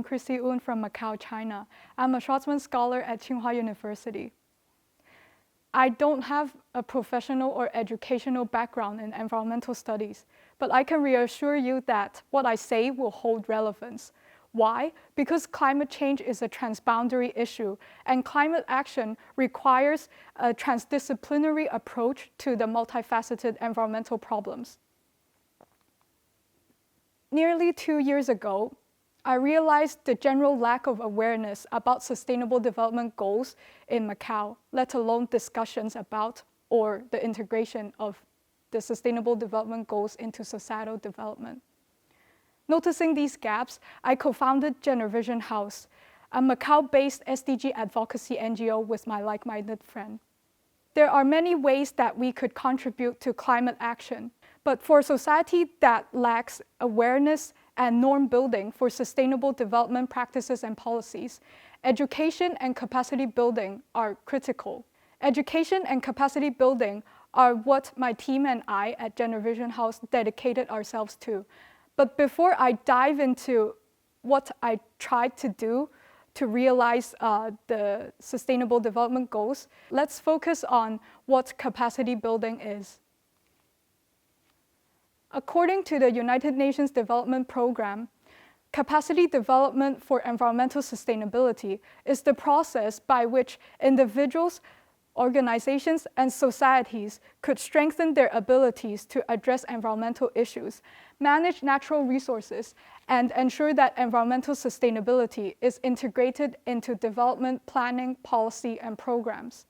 Christy from Macau, China. I'm a Schwarzman Scholar at Tsinghua University. I don't have a professional or educational background in environmental studies, but I can reassure you that what I say will hold relevance. Why? Because climate change is a transboundary issue, and climate action requires a transdisciplinary approach to the multifaceted environmental problems. Nearly 2 years ago, I realized the general lack of awareness about sustainable development goals in Macau, let alone discussions about or the integration of the sustainable development goals into societal development. Noticing these gaps, I co-founded Generation House, a Macau-based SDG advocacy NGO with my like-minded friend. There are many ways that we could contribute to climate action, but for a society that lacks awareness and norm building for sustainable development practices and policies, education and capacity building are critical. Education and capacity building are what my team and I at Generation House dedicated ourselves to. But before I dive into what I tried to do to realize the Sustainable Development Goals, let's focus on what capacity building is. According to the United Nations Development Programme, capacity development for environmental sustainability is the process by which individuals, organizations, and societies could strengthen their abilities to address environmental issues, manage natural resources, and ensure that environmental sustainability is integrated into development planning, policy, and programs.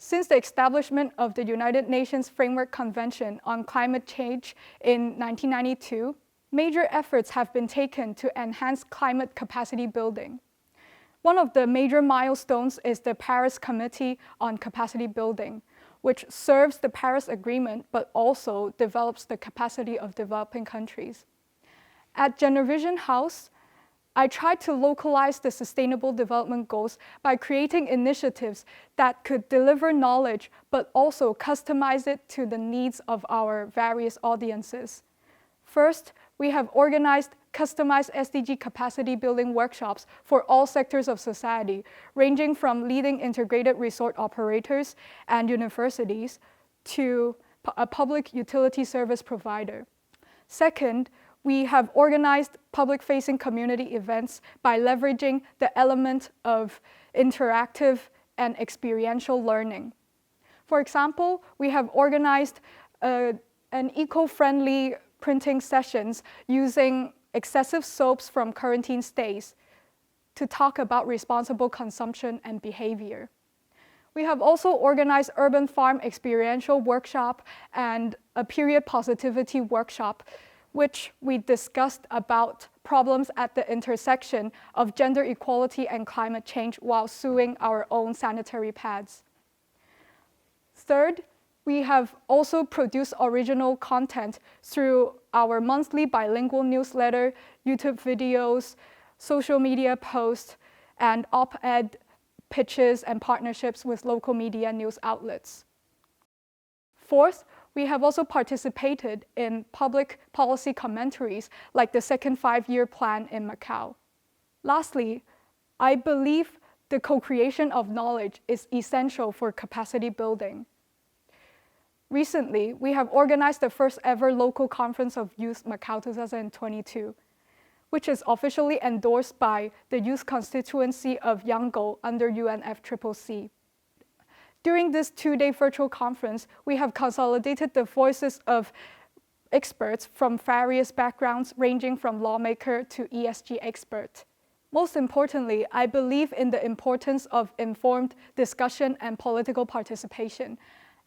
Since the establishment of the United Nations Framework Convention on Climate Change in 1992, major efforts have been taken to enhance climate capacity building. One of the major milestones is the Paris Committee on Capacity Building, which serves the Paris Agreement but also develops the capacity of developing countries. At Generation House, I tried to localize the Sustainable Development Goals by creating initiatives that could deliver knowledge but also customize it to the needs of our various audiences. First, we have organized customized SDG capacity building workshops for all sectors of society, ranging from leading integrated resort operators and universities to a public utility service provider. Second, we have organized public-facing community events by leveraging the element of interactive and experiential learning. For example, we have organized an eco-friendly printing sessions using excessive soaps from quarantine stays to talk about responsible consumption and behavior. We have also organized urban farm experiential workshop and a period positivity workshop, which we discussed about problems at the intersection of gender equality and climate change while sewing our own sanitary pads. Third, we have also produced original content through our monthly bilingual newsletter, YouTube videos, social media posts, and op-ed pitches and partnerships with local media news outlets. Fourth, we have also participated in public policy commentaries like the second five-year plan in Macau. Lastly, I believe the co-creation of knowledge is essential for capacity building. Recently, we have organized the first ever local conference of Youth Macau 2022, which is officially endorsed by the Youth Constituency of Yangon under UNFCCC. During this two-day virtual conference, we have consolidated the voices of experts from various backgrounds ranging from lawmaker to ESG expert. Most importantly, I believe in the importance of informed discussion and political participation.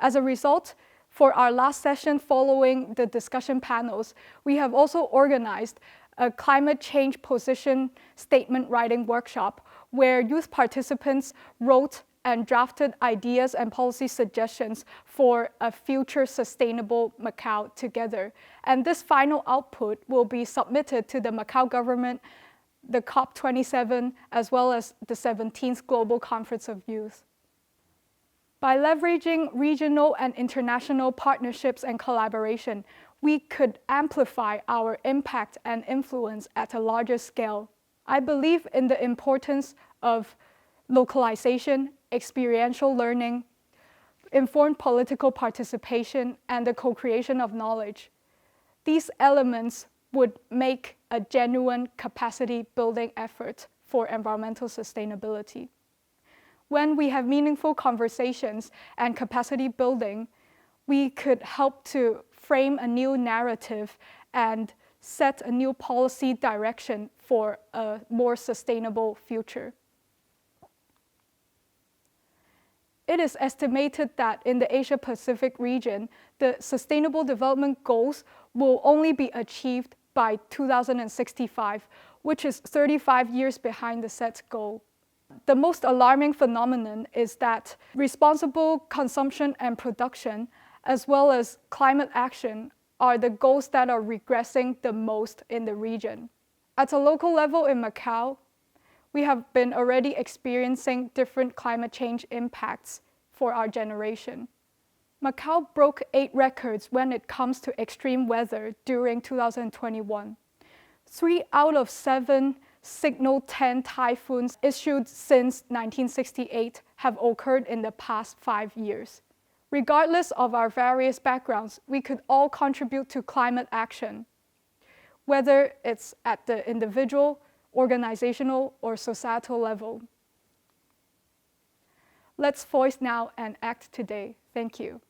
As a result, for our last session following the discussion panels, we have also organized a climate change position statement writing workshop where youth participants wrote and drafted ideas and policy suggestions for a future sustainable Macau together. And this final output will be submitted to the Macau government, the COP27, as well as the 17th Global Conference of Youth. By leveraging regional and international partnerships and collaboration, we could amplify our impact and influence at a larger scale. I believe in the importance of localization, experiential learning, informed political participation, and the co-creation of knowledge. These elements would make a genuine capacity building effort for environmental sustainability. When we have meaningful conversations and capacity building, we could help to frame a new narrative and set a new policy direction for a more sustainable future. It is estimated that in the Asia-Pacific region, the Sustainable Development Goals will only be achieved by 2065, which is 35 years behind the set goal. The most alarming phenomenon is that responsible consumption and production, as well as climate action, are the goals that are regressing the most in the region. At a local level in Macau, we have been already experiencing different climate change impacts for our generation. Macau broke 8 records when it comes to extreme weather during 2021. 3 out of 7 Signal 10 typhoons issued since 1968 have occurred in the past 5 years. Regardless of our various backgrounds, we could all contribute to climate action, whether it's at the individual, organizational, or societal level. Let's voice now and act today. Thank you.